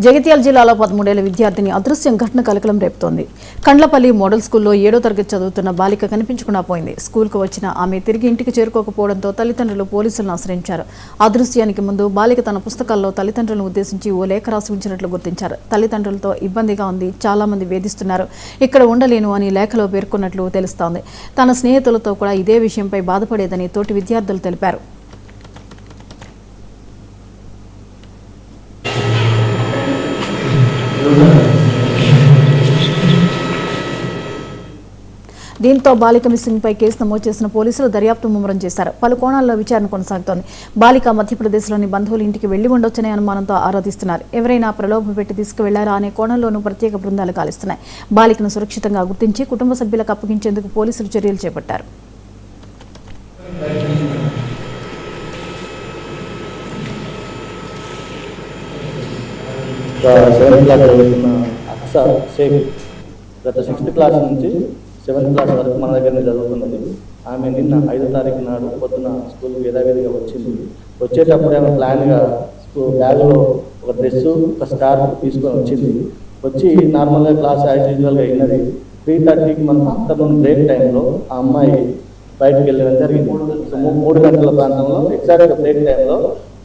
జగిత్యాల జిల్లాలో 13 ఏళ్ల విద్యార్థిని అదృశ్యం ఘటన కలకలం రేపుతోంది. కండ్లపల్లి మోడల్ స్కూల్లో 7వ తరగతి చదువుతున్న బాలిక కనిపించకుండా పోయింది. స్కూల్కు వచ్చిన ఆమె తిరిగి ఇంటికి చేరుకోకపోవడంతో తల్లిదండ్రులు పోలీసులను ఆశ్రయించారు. అదృశ్యానికి ముందు బాలిక తన పుస్తకాల్లో తల్లిదండ్రులను ఉద్దేశించి ఓ లేఖ రాసి ఉంచినట్లు గుర్తించారు. తల్లిదండ్రులతో ఇబ్బందిగా ఉంది, చాలా మంది వేధిస్తున్నారు, ఇక్కడ ఉండలేను అని లేఖలో పేర్కొన్నట్లు తెలుస్తోంది. తన స్నేహితులతో కూడా ఇదే విషయంపై బాధపడేదని తోటి విద్యార్థులు తెలిపారు. దీంతో బాలిక మిస్సింగ్ పై కేసు నమోదు చేసిన పోలీసులు దర్యాప్తు ముమ్మరం చేశారు. పలు కోణాల్లో విచారణ కొనసాగుతోంది. బాలిక మధ్యప్రదేశ్లోని బంధువుల ఇంటికి వెళ్లి ఉండొచ్చనే అనుమానంతో ఆరాధిస్తున్నారు. ఎవరైనా ప్రలోభం పెట్టి తీసుకువెళ్లారా అనే కోణంలోనూ ప్రత్యేక బృందాలు గాలిస్తున్నాయి. బాలికను సురక్షితంగా గుర్తించి కుటుంబ సభ్యులకు అప్పగించేందుకు పోలీసులు చర్యలు చేపట్టారు. గత 6th క్లాస్ నుంచి 7th క్లాస్ వరకు మన దగ్గరనే చదువుతున్నది. ఆమె నిన్న 5వ తారీఖు నాడు పొద్దున స్కూల్కి యథావిధిగా వచ్చింది. వచ్చేటప్పుడు ఆమె ప్లాన్గా బ్యాగ్లో ఒక డ్రెస్సు, ఒక స్కార్ఫ్ తీసుకొని వచ్చింది. వచ్చి నార్మల్గా క్లాస్ యాజ్ యూజువల్గా అయినది. 3:30కి మన ఆఫ్టర్నూన్ బ్రేక్ టైంలో ఆ అమ్మాయి బయటకు వెళ్ళడం జరిగింది. సో 3 గంటల ప్రాంతంలో ఎగ్జాక్ట్గా బ్రేక్ టైంలో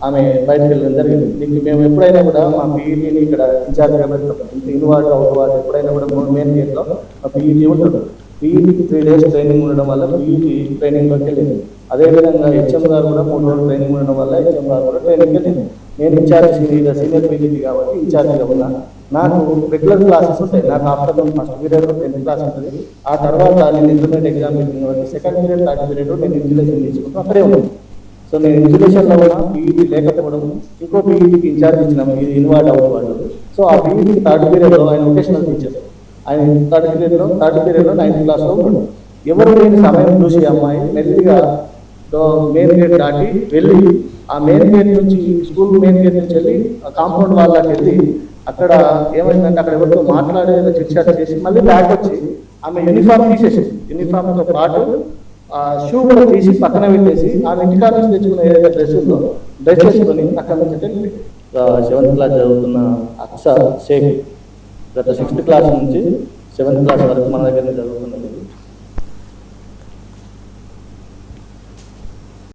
ఆమె బయటకు వెళ్ళడం జరిగింది. దీనికి మేము ఎప్పుడైనా కూడా మా పీఈటీని ఇక్కడ ఇన్ఛార్జ్గా పెడతాం. ఇన్వార్డ్ అవుట్వార్డ్ ఎప్పుడైనా కూడా మెయిన్ గేట్లో మా పీఈటీ ఉంటుంది. పీఈటీకి 3 days ట్రైనింగ్ ఉండడం వల్ల పీఈటీ ట్రైనింగ్లోకి వెళ్ళింది. అదేవిధంగా హెచ్ఎం గారు కూడా 3 రోజులు ట్రైనింగ్ ఉండడం వల్ల హెచ్ఎం గారు కూడా ట్రైనింగ్కి వెళ్ళింది. నేను సీనియర్ పీఈటీ కాబట్టి ఇన్ఛార్జ్గా ఉన్నా. నాకు రెగ్యులర్ క్లాసెస్ ఉంటాయి. నాకు afternoon first period 10th class ఉంటుంది. ఆ తర్వాత నేను ఇంటర్మీడియట్ ఎగ్జామ్ పెట్టిన వరకు సెకండ్ పీరియడ్, థర్డ్ పీరియడ్ నేను ఇన్సులేషన్ తీసుకుంటూ అక్కడే ఉన్నాను. సో నేను ఇన్సులేషన్లో కూడా పీఈటీ లేకపోవడం, ఇంకో పీఈటీకి ఇన్ఛార్జ్ ఇచ్చినాము, ఇది ఇన్వార్డ్ అవుట్వార్డ్. సో ఆ పీఈటీకి థర్డ్ పీరియడ్లో ఆయన వొకేషనల్ టీచర్, ఆయన థర్డ్ పీరియడ్లో 9th క్లాస్లో ఉన్నాడు. ఎవరు లేని సమయం చూసి అమ్మాయి మెల్లిగా మెయిన్ గేట్ దాటి వెళ్ళి ఆ మెయిన్ గేట్ నుంచి స్కూల్ మెయిన్ గేట్ నుంచి వెళ్ళి కాంపౌండ్ వాళ్ళకి వెళ్ళి అక్కడ ఏమైందంటే అక్కడ ఎవరితో మాట్లాడే చిట్చాట్ చేసి మళ్ళీ బ్యాక్ వచ్చి ఆమె యూనిఫామ్ తీసేసింది. యూనిఫామ్తో పాటు షూ కూడా తీసి పక్కన పెట్టేసి ఆమె ఇంటికాడ నుంచి తెచ్చుకున్న ఏదైతే డ్రెస్ ఉందో డ్రెస్ చేసుకొని అక్కడ నుంచి 7th క్లాస్ చదువుతున్న అక్సా షేక్ గత 6th క్లాస్ నుంచి 7th క్లాస్ వరకు మన దగ్గరనే చదువుతున్నది.